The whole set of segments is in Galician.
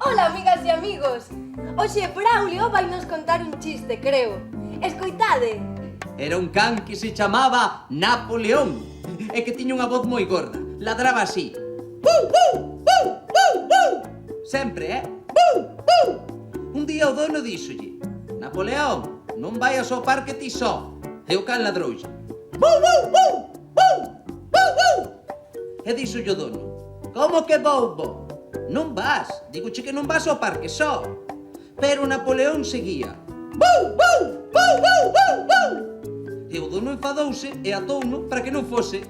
Ola, amigas e amigos. Hoxe Braulio vai nos contar un chiste, creo. Escoitade. Era un can que se chamaba Napoleón e que tiña unha voz moi gorda. Ladraba así. Sempre, Un día o dono díxolle: Napoleón, non vayas ao parque ti só. E o can ladroulle. E díxolle o dono: como que vou? Non vas, digoche que non vas ao parque só. Pero Napoleón seguía. E o dono enfadouse e atouno para que non fose.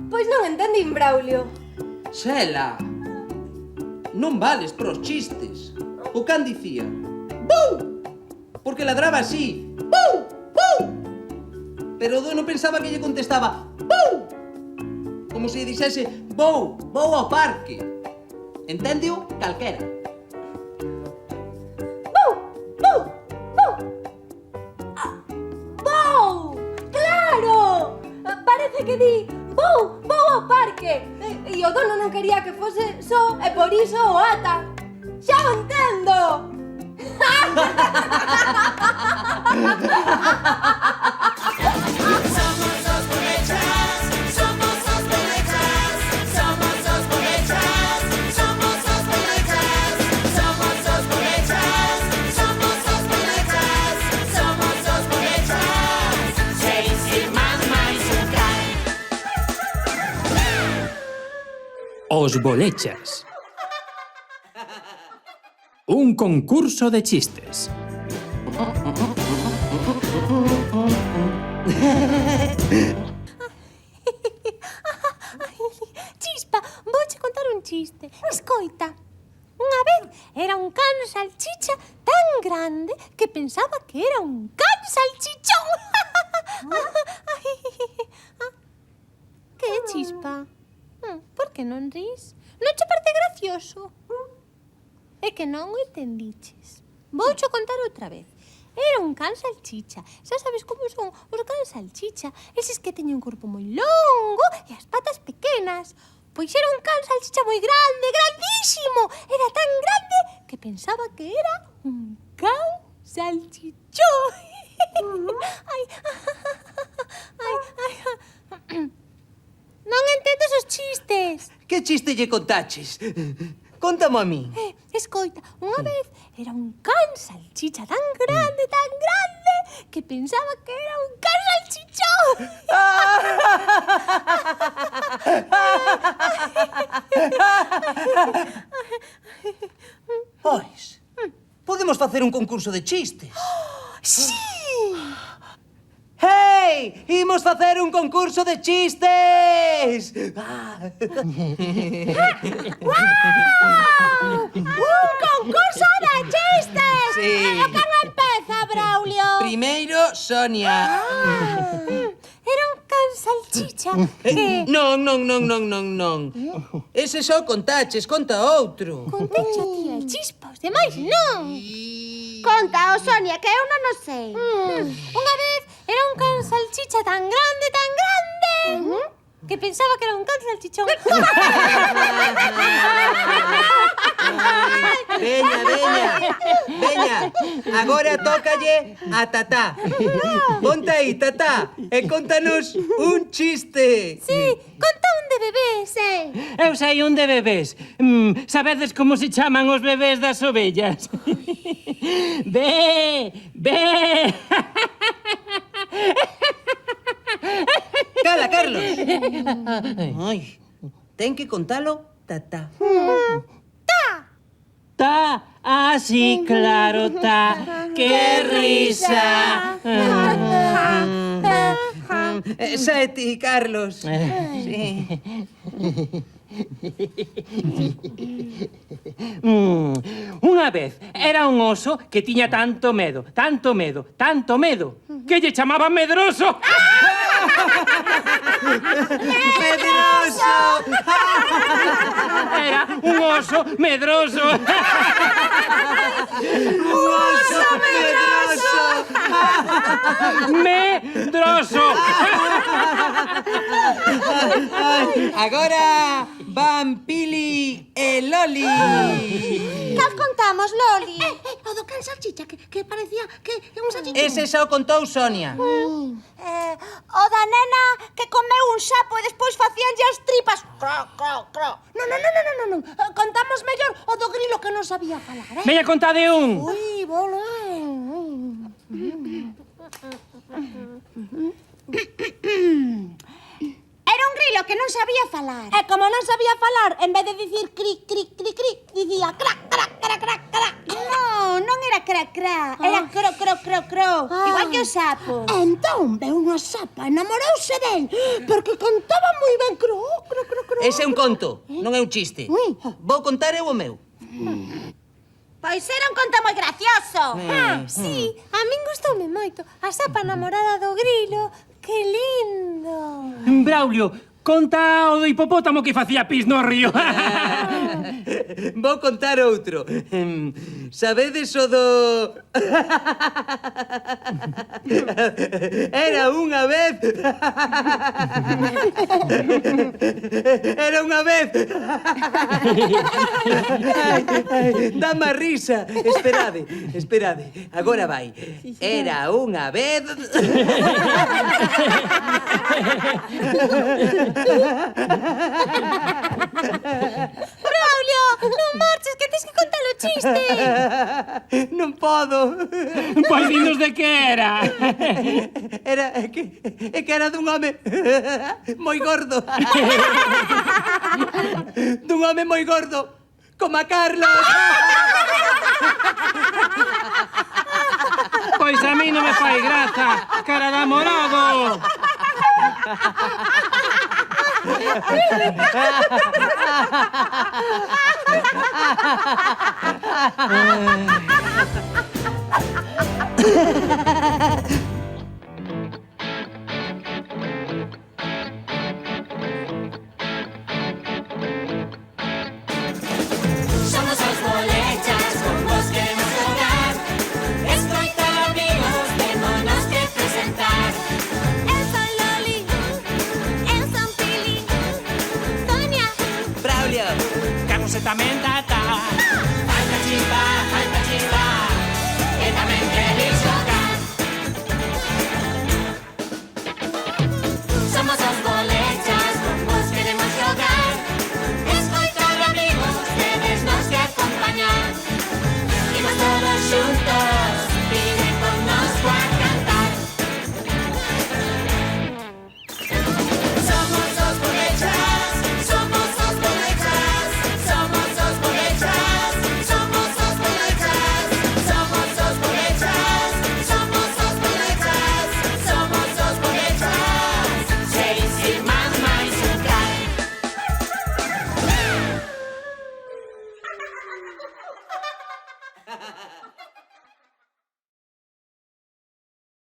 Pois non entendín, Braulio. Xela, non vales pros chistes. O can dicía: bou! Porque ladraba así. Bou! Bou! Pero o dono pensaba que lle contestaba: bou! Como se dixese: vou ao parque. Enténdeo calquera. Bou! Bou! Bou! Bou! Claro! Parece que di vou ao parque. E o dono non quería que fose só e por iso o ata. Xa o entendo! Os Bolechas. Un concurso de chistes. Chispa, vouche contar un chiste. Escoita. Unha vez era un can salchicha tan grande que pensaba que era un can salchichón. Que é, Chispa? Por que non rís? Non che parte gracioso? É que non o entendiches. Voucho contar outra vez. Era un can salchicha. Xa sabes como son os cans salchicha. Eses que teñen un corpo moi longo e as patas pequenas. Pois era un can salchicha moi grande, grandísimo. Era tan grande que pensaba que era un can salchichón. Ai. Non entendes os chistes. Que chiste lle contaches? Contamo a min. Escoita, unha vez era un can salchicha tan grande, que pensaba que era un can salchichón. Pois, podemos facer un concurso de chistes. Sí! Hey, imos facer un concurso de chistes! Un concurso de chistes! Sí. E quen empeza, Braulio? Primeiro, Sonia. Era un can salchicha que... Non. Ese só contaches, conta outro. Conteche a ti, Chispa, os demais non. Conta, Sonia, que eu non o sei. Unha vez era un can salchicha tan grande, que pensaba que era un can salchichón. Veña, agora tócalle a Tatá. Ponte aí, Tatá, e contanos un chiste. Sí, conta un de bebés. Eu sei un de bebés. Sabedes como se chaman os bebés das ovellas? Bé. Cala, Carlos. Ai, ten que contalo, Tatá. Ta, sí, claro, ta. ¡Qué risa! Xa é ti, Carlos. Sí. Unha vez era un oso que tiña tanto medo, que lle chamaban Medroso. ¡Medroso! Era un oso medroso. ¡Un oso medroso! Medroso. Agora van Pili e Loli. Cal contamos, Loli? O do can salchicha, que parecía que un salchichón. Ese xa o contou Sonia. O da nena que comeu un sapo e despois facíanlle as tripas. Cro, cro, cro. Non. Contamos mellor o do grilo que non sabía falar, Veña, contade un. Ui, bolo. Era un grilo que non sabía falar. E como non sabía falar, en vez de dicir cri, cri, cri, cri, dicía crac, crac, crac, crac, crac. Non era cra, cra. Era cro, cro, cro, cro. Igual que o sapo. Entón veu unha sapa, enamorouse del, porque contaba moi ben cro, cro, cro, cro. Ese é un conto, non é un chiste. Vou contar eu o meu. Pois era un conto moi gracioso. Sí, a min gustoume moito. A sapa namorada do grilo. Que lindo. Braulio, conta o do hipopótamo que facía pis no río. Vou contar outro. Sabedes o do... Era unha vez... Era unha vez... Dame a risa. Esperade. Agora vai. Era unha vez... Braulio, non marches, que tens que contar o chiste. Non podo. Pois dinos de que era. É que era dun home moi gordo. Dun home moi gordo, como a Carlos. Pois a mí non me fai graza, cara de amorado. Somos os bolechas, con vos queremos xogar. Escoitar amigos, témonos que presentar. Eu son Loli, eu son Pili, Sonia. Braulio. Carlos e tamén da